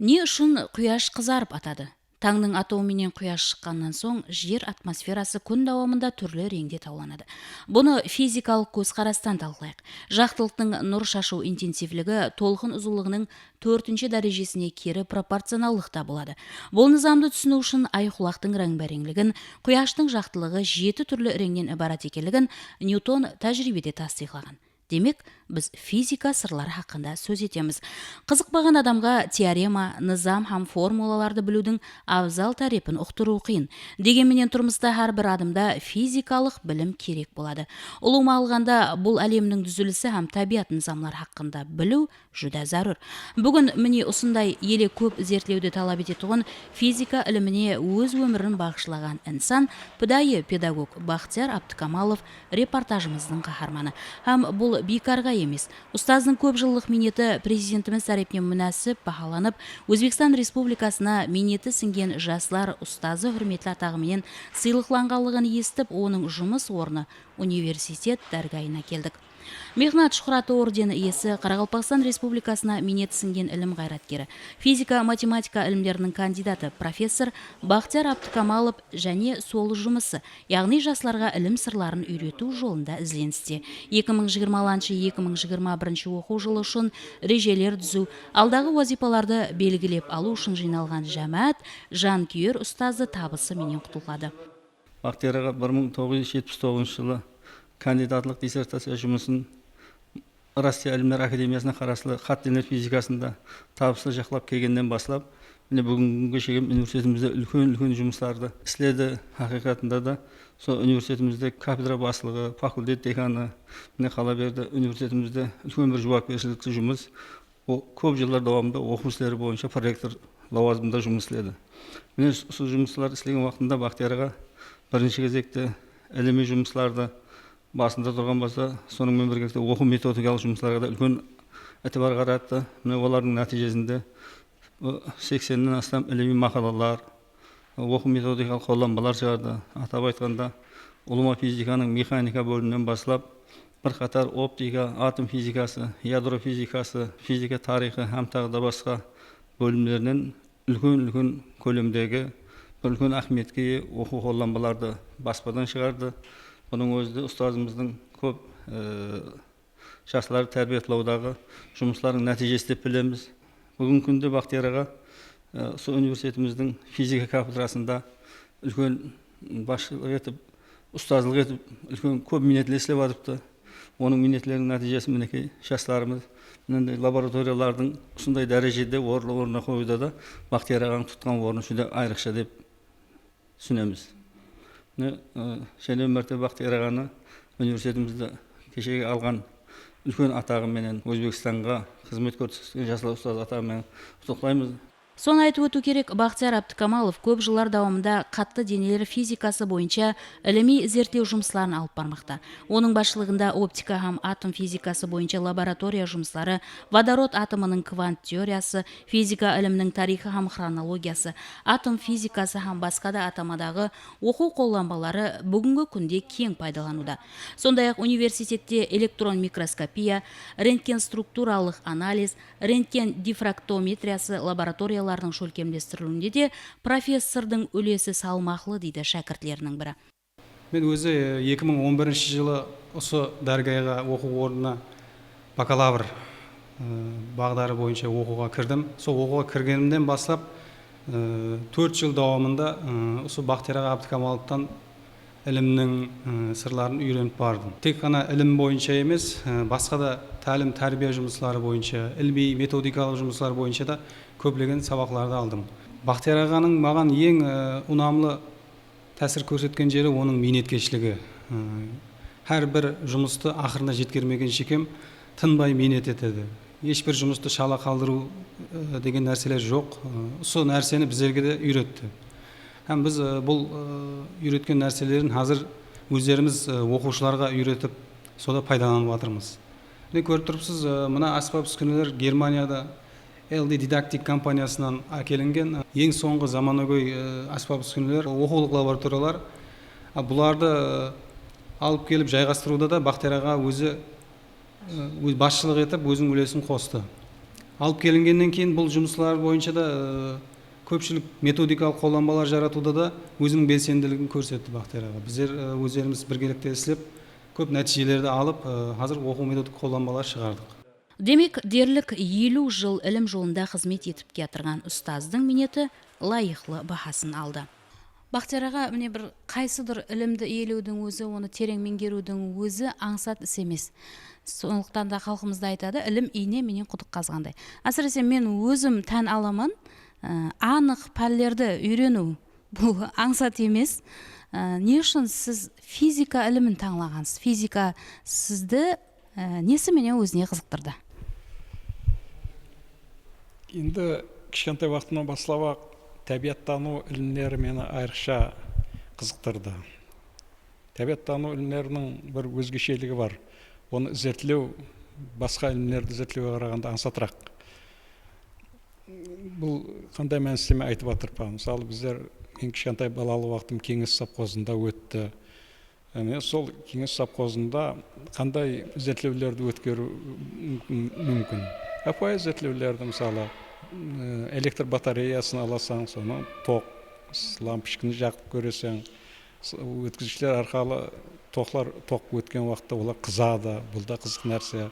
Не үшін құяш қызарып атады? Таңның атуыменен құяш шыққаннан соң жер атмосферасы күн дауамында түрлі реңде тауланады. Бұны физикалық көзқарастан талқылайық. Жақтылықтың нұр шашу интенсивлігі толқын ұзылығының 4-ші дәрежесіне кері пропорционалдықта болады. Бұл низамды түсіну үшін айқұлақтың рәң-бәреңлігін, құяштың жақтылығы 7 түрлі реңнен ібарат екенлігін Ньютон тәжірибеде тасдиқлаған. Демек, біз физика сырлары хақында сөз етеміз. Қызықпаған адамға теорема, низам һәм формулаларды білудің абзал тарепін ұқтыру қиын. Дегенменен тұрмыста әрбір адамда физикалық білім керек болады. Ұлыма алғанда бұл әлемнің түзілісі һәм табиғат низамлары хақында білу жүдә зарур. Бүгін міне осындай еле көп зерттеуді талап ететұғын физика іліміне өз өмірін бағышлаған инсан, пыдайы педагог Бахтияр Абдыкамалов репортажымыздың қаһарманы. Һәм бұл бейкарға емес. Ұстаздың көп жылдық минеті президентіміз тарапынан мүнәсіп бағаланып, Өзбекстан Республикасына минеті сіңген жаслар ұстазы хүрметлі атағыменен сыйлықланғанлығын естіп, оның жұмыс орны университет дәргайына келдік. Мехнат Шухраты ордені иесі Қарақалпақстан Республикасына минеті сіңген ілім қайраткері, физика-математика ілімдерінің кандидаты профессор Бахтияр Абдыкамалов және сол жұмысы, яғни жасларға ілім сырларын үйрету жолында ізденісте. 2020-2021 оқу жылы үшін режелер түзу, алдағы вазипаларды белгілеп алу үшін жиналған жәмәт жанкүйер ұстазы табысы менен құтылады. Бахтияр 1979 жылы кандидатлық диссертация жұмысын Россия Әлімдер Академиясына қарасылы хат денелер физикасында табысы жақлап келгеннен бастап, бүгінгі шегім университетімізде үлкен жұмыстарды істеді. Хақиқатында да сол университетімізде кафедра басшылығы, факультет деканы қала берді. Университетімізде үлкен бір жауапкершілікті жұмыс. Көп жылдар давамында оқу істері бойынша проректор лауазымында жұмыс істеді. Сол жұмыстар істеген уақытында Бахтиярға бірінші кезекте іліми жұмыстарды басында тұрған болса, сонымен бірге оқу методикалық жұмыстарға да үлкен әтібар қаратты. Олардың нәтижесінде 80-нен астам іліми мақалалар, оқу методикалық қолданбалар шығарды. Атап айтқанда, ұлыма физиканың механика бөлімінен басылап, бірқатар оптика, атом физикасы, ядро физикасы, физика тарихы һәм тағы да басқа бөлімдерінен үлкен көлемдегі үлкен ахметке оқу қолданбаларды баспадан шығарды. Бұның өзі ұстазымыздың көп жастарды тәрбиелеудағы жұмыстардың нәтижесі деп білеміз. Бүгінгі күнде Бахтияр сол университетіміздің физика кафедрасында үлкен басшылық етіп, ұстазлық етіп, үлкен көп минетлер істеп жатыпты. Оның минетлерінің нәтижесі мінекей жастарымыз лабораториялардың осындай дәрежеде орнына қоюда да Бахтияр ағаның тұтқан орны жүде айрықша деп түсінеміз. Және мәртебе Бахтияр ағаны университетімізді кешеге алған үлкен атағыменен Өзбекстанға қызмет көрсеткен жасыл ұстаз атағымен құттықтаймыз. Соны айтып өту керек, Бахтияр Абдыкамалов көп жылдар давамында қатты денелер физикасы бойынша іліми зерттеу жұмысларын алып бармақта. Оның басшылығында оптика һәм атом физикасы бойынша лаборатория жұмыслары, водород атомының квант теориясы, физика ілімінің тарихы һәм хронологиясы, атом физикасы һәм басқа да атамадағы оқу қолданбалары бүгінгі күнде кең пайдалануда. Сондай-ақ университетте электрон микроскопия, рентген структуралық анализ, рентген дифрактометриясы лаборатория шөлкемдестірілуінде де профессордың үлесі салмақлы дейді шәкіртлерінің бірі. Мен өзі 2011 жылы осы дәргайға оқу орнына бакалавр бағдары бойынша оқуға кірдім. Сол оқуға кіргенімден бастап 4 жыл давамында осы Бахтияр Абдыкамаловтан ілімнің сырларын үйреніп бардым. Тек қана ілім бойынша емес, басқа да тәлім тәрбие жұмыстары бойынша, ілми методикалық жұмыстар бойынша да көптеген сабақларды алдым. Бахтияр ағаның маған ең ұнамлы тәсір көрсеткен жері оның минеткешілігі. Әрбір жұмысты ақырына жеткермеген шекем тынбай минет етеді. Ешбір жұмысты шала қалдыру деген нәрселер жоқ. Сол нәрсені біздерге де үйретті. Һәм біз бұл үйреткен нәрселерін қазір өздеріміз оқушыларға үйретіп, сода пайдаланып жатырмыз. Көріп тұрсыз, мына аспап үскірелер Германияда LD Didactic компаниясынан әкелінген ең соңғы заманауи аспап үскірелер, оқулық лабораториялар. Бұларды алып келіп жайғастыруда да Бахтияр аға өзі басшылық етіп, өзінің үлесін қосты. алып келінгеннен кейін бұл жұмыстар бойынша да көпшілік методикалық қолданбалар жаратуда да өзінің белсенділігін көрсетті Бақтияр аға. Біздер өздеріміз біргелікте істеп көп нәтижелерді алып, қазір оқу методик қолданбалар шығардық. Демек, дерлік 50 жыл ілім жолында қызмет етіп келатырған ұстаздың минеті лайықлы бағасын алды. Бақтияр аға, міне бір қайсыдыр ілімді иелеудің өзі, оны терең меңгерудің өзі аңсат іс емес. Сондықтан да халқымызда айтады, ілім ине менен құдық қазғандай. Әсіресе мен өзім тән аламын, анық пәллерді үйрену бұл аңсат емес. Не үшін сіз физика ілімін таңлағансыз? Физика сізді несі менен өзіне қызықтырды? Енді кішкентай уақытымнан бастап табиаттану ілімдері мені айрықша қызықтырды. Табиаттану ілімдерінің бір өзгешелігі бар. Оны зерттеу басқа ілімдерді зерттеуге қарағанда аңсатырақ. Бұл қандай мәнісіме айтып жатырпа. Мысалы, біздер мен кішкентай балалы уақытым кеңес совхозында өтті. Сол кеңес совхозында қандай зерттеулерді өткеру мүмкін? Апай зерттеулерді, мысалы, электр батареясын аласаң, соны тоқ, лампочканы жағып көресең, өткізгіштер арқылы тоқ өткен уақытта олар қызады, бұл да қызық нәрсе.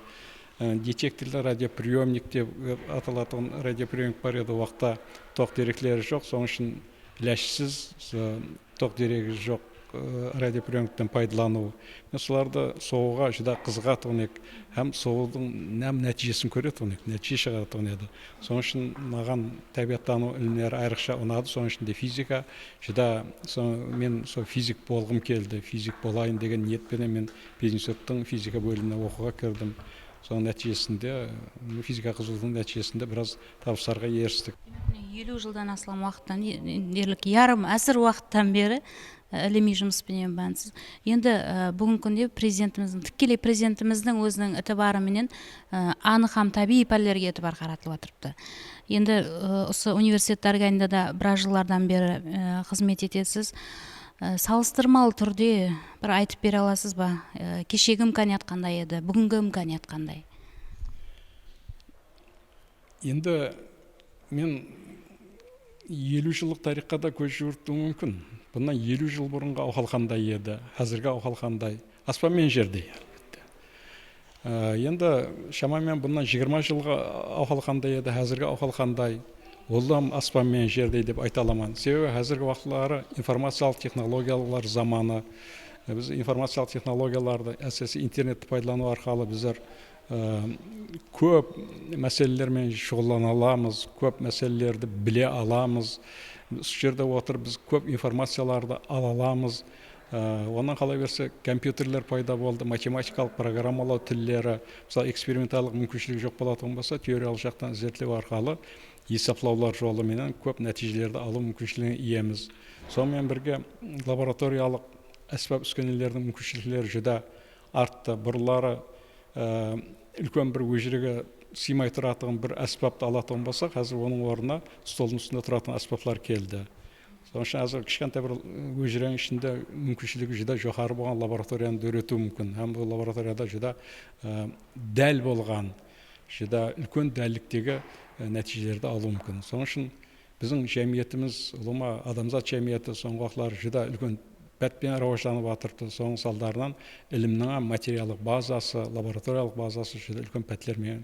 Детектірлі радиоприемник деп аталатын радиоприемник бар еді, уақытта тоқ деректері жоқ, соның үшін ләшсіз тоқ дерегі жоқ радиоприемниктен пайдалану. Мен соларды соғуға жүда қызығатығын ек, әм соғудың нәм нәтижесін көретін ек, нәтиже шығаратығын еді. Соның үшін маған табиаттану ілімдері айрықша ұнады, соның ішінде физика жүда, мен сол физик болғым келді, физик болайын деген ниетпенен мен пединституттың физика бөліміне оқуға кірдім. Соның нәтижесінде, физика қызығудың нәтижесінде біраз табыстарға ерістік. 50 жылдан асылған уақыттан, дерлік ярым әсір уақыттан бері іліми жұмыспенен бәнсіз. Енді бүгінгі күнде президентіміздің, тікелей президентіміздің өзінің ітібарыменен анық табиғи пәллерге ітібар қаратылып отырыпты. Енді осы университет органында да біраз жылдардан бері қызмет етесіз. Салыстырмалы түрде бір айтып бере аласыз ба? Кешегі имканият қандай еді, бүгінгі имканият қандай? Енді мен 50 жылдық тарихқа да көз жүгіртуім мүмкін. Бұнан 50 жыл бұрынғы ауқал қандай еді, қазіргі ауқал қандай, аспан мен жердей. Енді шамамен бұнан 20 жылға ауқал қандай еді, қазіргі ауқал қандай, олам аспан мен жердей деп айта аламын. Себебі қазіргі уақытлары информациялық технологиялар заманы. Біз информациялық технологияларды, әсіресе интернетті пайдалану арқылы біздер көп мәселелермен шұғылдана аламыз, көп мәселелерді біле аламыз. Сол жерде отырып біз көп информацияларды ала аламыз. Онан қала берсе компьютерлер пайда болды, математикалық программалау тілдері, мысалы эксперименталық мүмкіншілік жоқ болатын болса, теориялық жақтан зерттеу арқылы есептаулар жолыменен көп нәтижелерді алу мүмкіншілігіне иеміз. Сонымен бірге лабораториялық әсбап үскенелердің мүмкіншіліктері жүда артты. Бұрылары үлкен бір өжіріге сыймай тұратын бір әсбапты алатын болса, қазір оның орнына столдың үстінде тұратын әсбаплар келді. Соның үшін әзір кішкентай бір өжірің ішінде мүмкіншілігі жүда жоғары болған лабораторияны өрету мүмкін. Һәм бұл лабораторияда жүда дәл болған, жүда үлкен дәлдіктегі нәтижелерді алу мүмкін. Соның үшін біздің жәмиетіміз, ұлыма адамзат жәмиеті соңғы уақытлар жүда үлкен бәтпен рауажданып жатырды. Соның салдарынан ілімнің материалдық базасы, лабораториялық базасы жүда үлкен пәтлермен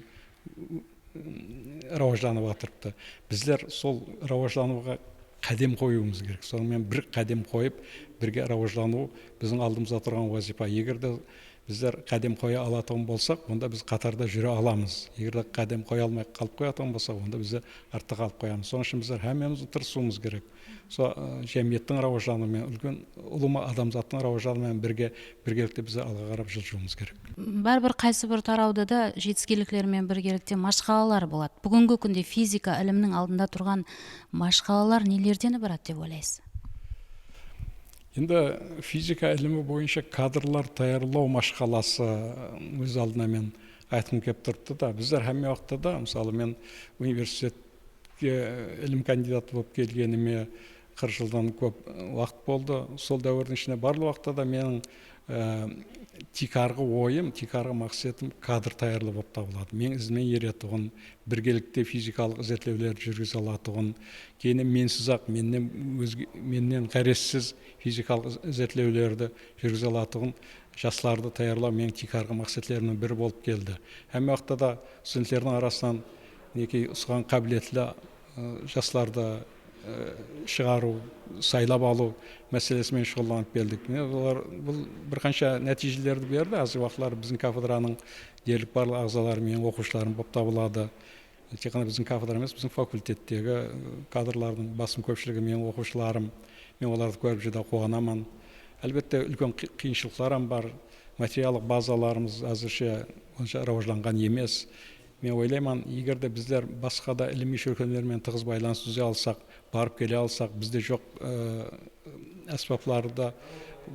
рауажданып жатырды. Біздер сол рауаждануға қадем қоюымыз керек. Сонымен бір қадем қойып, бірге рауаждану біздің алдымызда тұрған вазифа. Егер де біздер қадем қоя алатын болсақ, онда біз қатарда жүре аламыз. Егер де қадем қоя алмай қалып қоятын болсақ, онда біз артта қалып қоямыз. Соның үшін біздер හැмеміз тырысуымыз керек. Сол жәмиеттің рауаждануымен, үлкен ұлыма адамзаттың рауаждануымен біргелікте біз алға қарап жылжуымыз керек. Бәрбір қайсы бір тарауда да жетістіктермен біргелікте машқалалар болады. Бүгінгі күнде физика ілімнің алдында тұрған машқалалар нелерден барады деп ойлайсыз? Енді физика ілімі бойынша кадрлар даярлау машқаласы өз алдына мен айтқым келіп тұрды да. Біздер හැме уақытта да, мысалы мен университетке ілім кандидаты болып келгеніме 40 жылдан көп уақыт болды. Сол дәуірдің ішінде барлық уақытта да менің тикарғы ойым, тикарғы мақсатым кадр таярлы болып табылады. Мен ізімен еретұғын, біргелікте физикалық ізетлеулер жүргізе алатұғын, кейінен менсіз ақ, меннен қарессіз физикалық ізетлеулерді жүргізе алатұғын жастарды таярлау мен тикарғы мақсатлерінің бірі болып келді. Әмі уақытта да студенттердің арасынан ұсыған қабілетлі жастарды шығару, сайлап алу мәселесімен шұғылданып келдік. Бұл бір қанша нәтижелерді берді. Азы уақытлар біздің кафедраның дерлік барлық ағзалары мен оқушыларым болып табылады. Тек қана біздің кафедра емес, біздің факультеттегі кадрлардың басым көпшілігі мен оқушыларым. Мен оларды көріп жүдә қуанамын. Әлбетте үлкен қиыншылықтар бар. Материалдық базаларымыз әзірше онша рауажданған емес. Мен ойлаймын, егер де біздер басқа да іліми шөркөнлермен тығыз байланыс түзе алсақ, барып келе алсақ, бізде жоқ әсбапларды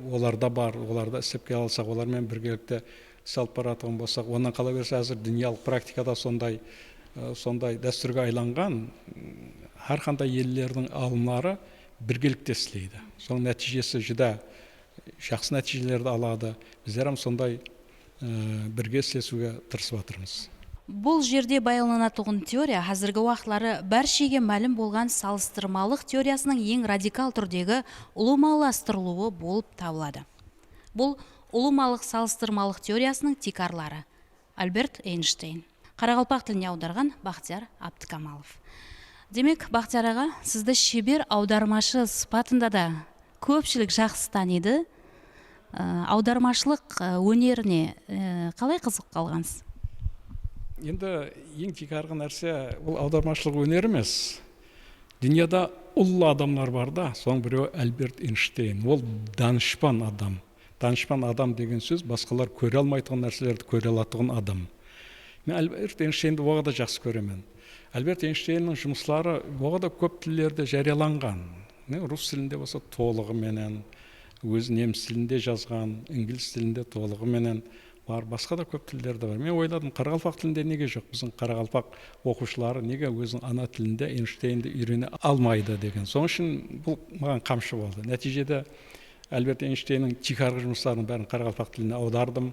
оларда бар, оларда істеп келе алсақ, олармен біргелікте салып баратығын болсақ, онан қала берсе әзір дүниялық практикада сондай дәстүрге айланған, әрқандай елдердің алымлары біргелікте істейді. Соның нәтижесі жүдә жақсы нәтижелерді алады. Біздер сондай бірге істесуге тырысып жатырмыз. Бұл жерде баянданатұғын теория қазіргі уақытлары бәршеге мәлім болған салыстырмалық теориясының ең радикал түрдегі ұлымаластырылуы болып табылады. Бұл ұлымалық салыстырмалық теориясының тикарлары. Альберт Эйнштейн. Қарақалпақ тіліне аударған Бақтияр Абдыкамалов. Демек, Бақтияр аға, сізді шебер аудармашы сыпатында да көпшілік жақсы таниды. Аудармашылық өнеріне қалай қызық қалғансыз? Енді ең тикарғы нәрсе ол аудармашылық өнер емес. Дүнияда ұлы адамлар бар да, соның біреуі Альберт Эйнштейн. Ол данышпан адам. Данышпан адам деген сөз басқалар көре алмайтын нәрселерді көре алатығын адам. Мен Альберт Эйнштейнді оғада жақсы көремен. Альберт Эйнштейннің жұмыслары оғада көп тілдерде жарияланған. Рус тілінде болса толығыменен, өз неміс тілінде жазған, инглиз тілінде толығыменен бар, басқа да көп тілдерді бар. Мен ойладым, қарақалпақ тілінде неге жоқ? Біздің қарақалпақ оқушылары неге өзінің ана тілінде Эйнштейнді үйрене алмайды деген. Соның үшін бұл маған қамшы болды. Нәтижеде Альберт Эйнштейннің тикарғы жұмыстарының бәрін қарақалпақ тіліне аудардым.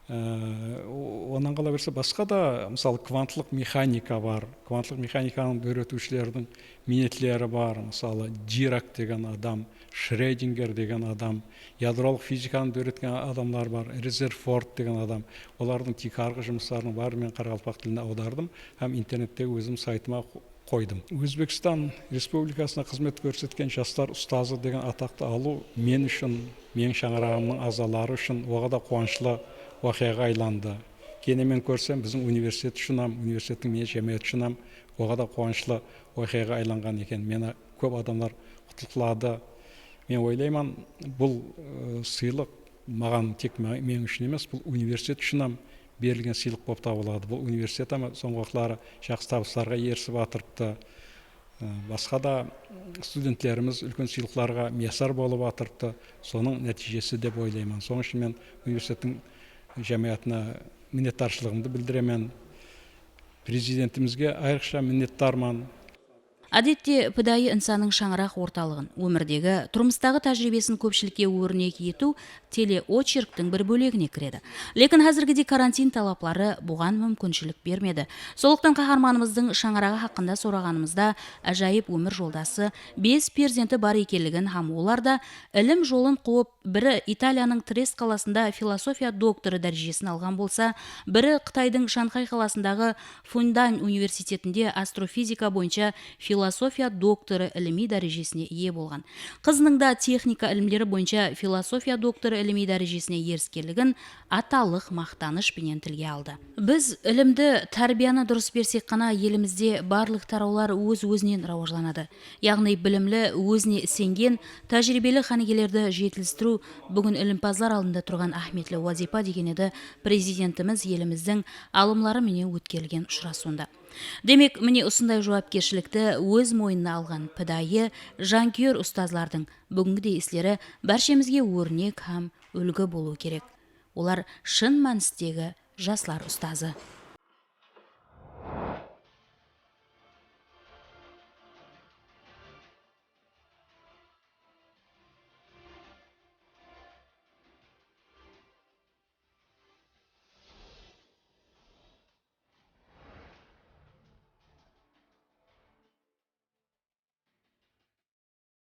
Онан қала берсе басқа да, мысалы, квантлық механика бар. Квантлық механиканың үйретушілердің минетлері бар. Мысалы, Дирак деген адам, Шредингер деген адам, ядролық физиканы үйреткен адамлар бар, Резерфорд деген адам. Олардың тикарғы жұмыстарының бәрі мен қарақалпақ тіліне аудардым, һәм интернеттегі өзім сайтыма қойдым. Өзбекстан Республикасына қызмет көрсеткен жастар ұстазы деген атақты алу мен үшін, мен шаңырағымның азалары үшін оғада қуанышлы уақиға айланды. Кейіннен мен көрсем, біздің университет үшінам, университеттің мен жәмиет үшінам, оғада қуанышлы уақиға айланған екен. Мені көп адамдар құттықтады. Мен ойлаймын, бұл сыйлық маған тек мен үшін емес, бұл университет үшінам берілген сыйлық болып табылады. Бұл университет соңғы уақытлары жақсы табыстарға ерісіп атырыпты. Басқа да студенттеріміз үлкен сыйлықтарға миясар болып атырыпты. Соның нәтижесі деп ойлаймын. Соның үшін мен университеттің жәмиятына миннеттаршылығымды білдіремен. Президентімізге айрықша миннеттармын. Әдетте пыдайы инсанның шаңырақ орталығын, өмірдегі тұрмыстағы тәжірибесін көпшілікке өрнек ету телеочерктің бір бөлегіне кіреді. Лекін әзіргіде карантин талаплары бұған мүмкіншілік бермеді. Солықтан қаһарманымыздың шаңырағы хақында сұрағанымызда әжайып өмір жолдасы 5 перзенті бар екенлігін, һәм оларда ілім жолын қуып, бірі Италияның Трест қаласында философия докторы дәрежесін алған болса, бірі Қытайдың Шанхай қаласындағы Фундань университетінде астрофизика бойынша философия докторы ілімі дәрежесіне ие болған. Қызының да техника ілімдері бойынша философия докторы ілімі дәрежесіне еріскерлігін аталық мақтаныш пенен тілге алды. Біз ілімді, тәрбияны дұрыс берсек қана елімізде барлық тараулар өз-өзінен рауажланады. Яғни білімлі, өзіне сенген, тәжірибелі ханегелерді жетілістіру бүгін ілімпазлар алдында тұрған ахметлі уазипа деген еді президентіміз еліміздің алымлары менен өткерілген ұшырасуында. Демек, міне осындай жауапкершілікті өз мойнына алған пыдайы, жанкүйер ұстазлардың бүгінгі ислері бәршемізге өрнек һәм үлгі болу керек. Олар шын мәністегі жастар ұстазы.